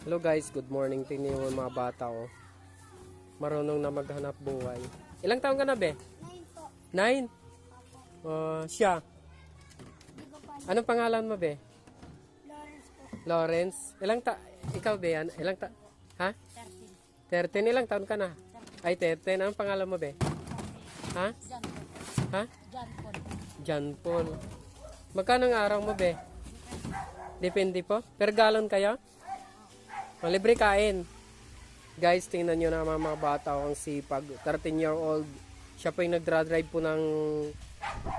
Hello guys, good morning. Tingnan yung mga bata oh. Marunong na maghanap buhay. Ilang taon ka na be? 9 po. 9? Siya. Di ko pa. Anong pangalan mo be? Lawrence po. Lawrence. Ikaw be yan? Ha? 13. 13. Ilang taon ka na? Ay 13. Anong pangalan mo be? Ha? John po. Ha? John po. John Paul. Magkano ang araw mo be? Depende po. Per galon kayo? Libre kain. Guys, tingnan nyo na mga bata ang sipag. 13-year-old. Siya po yung nagdra-drive po ng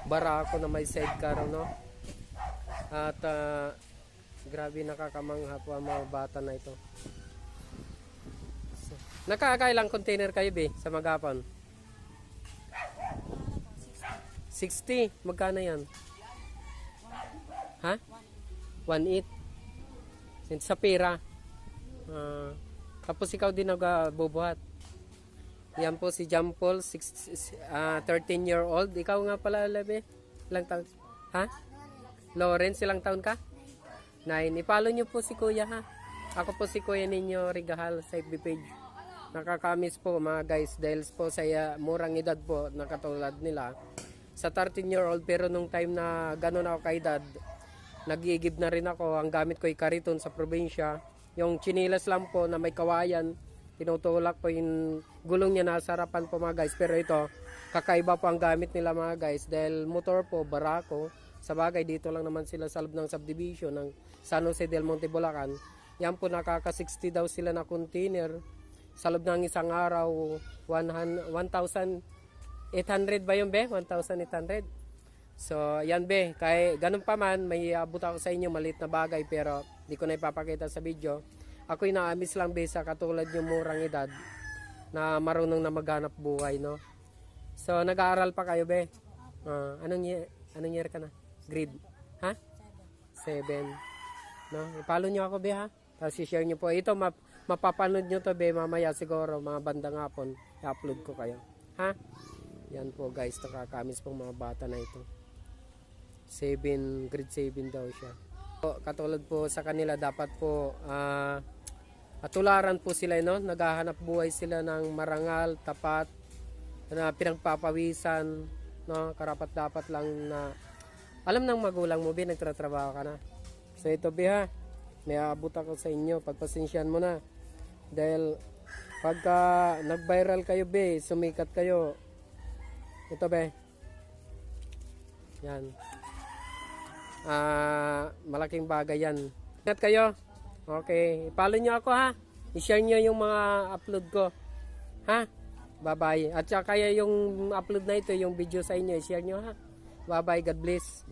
barako na may sidecar, no? At grabe nakakamangha po ang mga bata na ito. So, nakakailang container kayo, be, sa Magapon? 60. Magkano yan? Ha? 1.8. Sa pera. Tapos ikaw din nagbubuhat. Yan po si John Paul, 13-year-old. Ikaw nga pala, Lebe. Ilang taon? Ha? Lawrence, ilang taon ka? 9. Ipalo nyo po si Kuya, ha? Ako po si Kuya ninyo, Rigahal, sa FB page. Nakakamiss po mga guys dahil po sa murang edad po na katulad nila. Sa 13-year-old, pero nung time na gano'n ako kaedad, nag-iigib na rin ako. Ang gamit ko ay kariton sa probinsya. Yung chinilas lang po na may kawayan, tinutulak po yung gulong niya nasa harapan po mga guys. Pero ito, kakaiba po ang gamit nila mga guys. Dahil motor po, barako. Sa bagay, dito lang naman sila sa loob ng subdivision ng San Jose del Monte, Bulacan. Yan po, nakaka-60 daw sila na container. Sa loob ng isang araw, 1,800 ba yun be? 1,800. So, yan be. Kaya ganun pa man, may abot ako sa inyo maliit na bagay pero di ko na ipapakita sa video. Ako'y naamis lang be sa katulad yung murang edad na marunong na maghanap buhay, no? So, nag-aaral pa kayo be? Anong year ka na? Grade? Ha? 7. No? Ipalo nyo ako be ha? Tapos i-share nyo po. Ito, mapapanood nyo to be mamaya siguro, mga bandang hapon. I-upload ko kayo. Ha? Yan po guys, nakakamis pong mga bata na ito. Grade 7 daw siya. Katulad po sa kanila, dapat po tularan po sila, no? Naghahanap buhay sila ng marangal, tapat, na pinagpapawisan, no? Karapat dapat lang na alam ng magulang mo, be, nagtatrabaho ka na. So ito be ha, may aabot ako sa inyo, pagpasensyahan mo na. Dahil pagka nag-viral kayo be, sumikat kayo, ito be, yan, malaking bagay yan. Ingat kayo. Okay, follow nyo ako ha, i-share nyo yung mga upload ko ha. Bye bye. At saka kaya yung upload na ito, yung video sa inyo, i-share nyo ha. Bye bye, God bless.